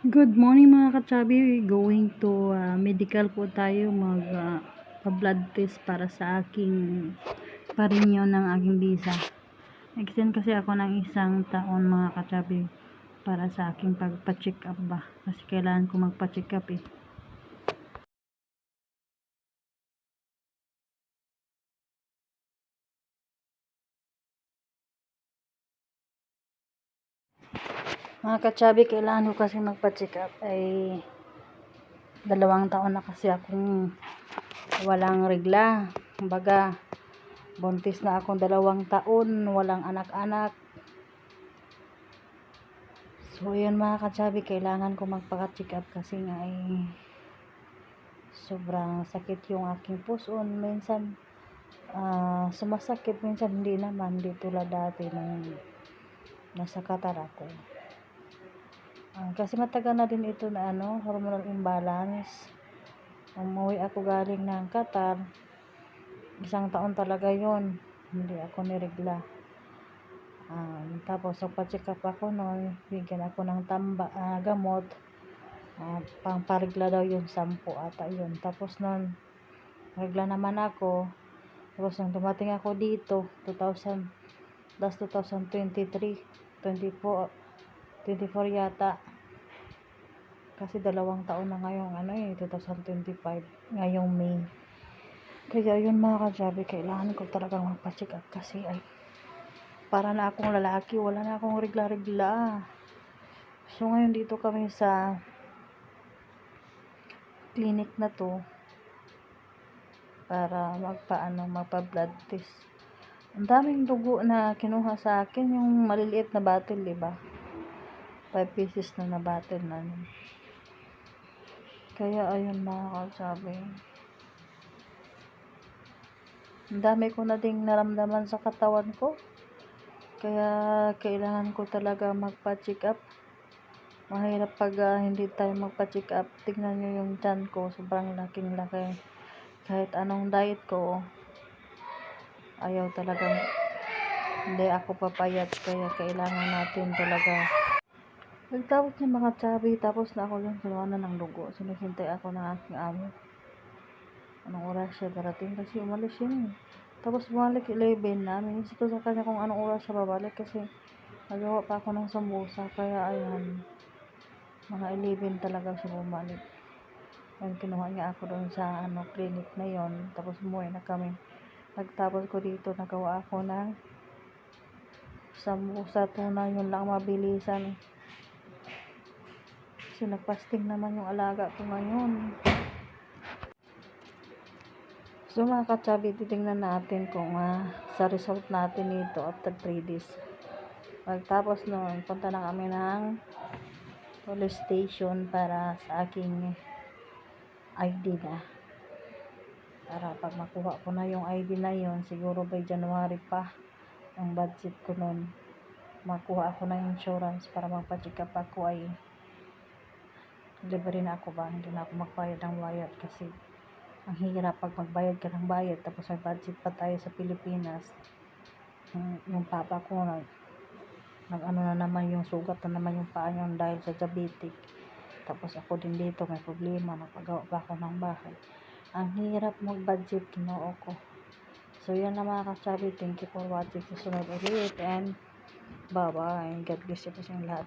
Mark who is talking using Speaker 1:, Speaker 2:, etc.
Speaker 1: Good morning mga kachabi. Going to medical po tayo pa-blood test para sa aking parinyo ng aking visa. Extend kasi ako ng 1 taon mga kachabi para sa aking pagpa-check up ba. Kasi kailangan ko magpa-check up eh. Mga kachabi, kailangan ko kasi magpa-check up ay 2 taon na kasi akong walang regla. Kumbaga, buntis na akong 2 taon, walang anak-anak. So, yun mga kachabi, kailangan ko magpa-check up kasi nga ay sobrang sakit yung aking puson. Minsan, sumasakit, minsan hindi naman. Hindi tulad dati nung nasa Qatar ako. Kasi matagal na din ito na hormonal imbalance. Umuwi ako galing ng Qatar. 1 taon talaga yon, hindi ako niregla. Tapos nagpa-check up ako noon, bigyan ako ng gamot, pang-paregla daw yun, 10 ata yun. Tapos noon regla naman ako. Tapos nung dumating ako dito 2023 24 yata, kasi 2 taon na ngayong 2025 ngayong May. Kaya yun mga kasabi, kailangan ko talagang magpa-check up kasi ay para na akong lalaki, wala na akong regla-regla. So ngayon dito kami sa clinic na to para magpa-blood test. Ang daming dugo na kinuha sa akin, yung maliliit na bottle, diba? 5 pieces na bottle na. Kaya ayun mga kasabi, ang dami ko na ding naramdaman sa katawan ko. Kaya kailangan ko talaga magpa-check up. Mahirap pag hindi tayo magpa-check up. Tingnan nyo yung tiyan ko, sobrang laking laki. Kahit anong diet ko, ayaw talagang, hindi ako papayat. Kaya kailangan natin talaga. Pagtapos niya mga chabi, tapos na ako yung kinuha ng dugo. Sinihintay ako ng aking amo. Anong oras siya darating? Kasi umalis yun. Tapos bumalik 11 na. Minisip ko sa kanya kung anong oras siya babalik. Kasi nagawa pa ako ng sambusa. Kaya ayan, mga 11 talaga siya bumalik. Ayun, kinuha niya ako doon sa clinic na yon. Tapos umuwi na kami. Pagtapos ko dito, nagawa ako ng sambusa, tuna. Yun lang mabilisan. Kasi nagpasting naman yung alaga ko ngayon. So mga kachabi, titingnan natin kung sa result natin ito after 3 days. Pagtapos noon, punta na kami ng police station para sa aking ID na. Para pag makuha ko na yung ID na yon, siguro by January pa, ang budget ko noon, makuha ako ng insurance para magpa-check up ako ay libre na ako ba, hindi na ako magbayad ng bayad. Kasi ang hirap pag magbayad ka ng bayad tapos may budget pa tayo sa Pilipinas. Yung papa ko nag na naman, yung sugat na naman yung paa niya dahil sa diabetic. Tapos ako din dito may problema, nagpagawa pa ako ng bahay. Ang hirap mag-budget, Ginoo ko. So yan na mga kasabi, thank you for watching. Susunod ulit and bye bye. God bless you po sa lahat.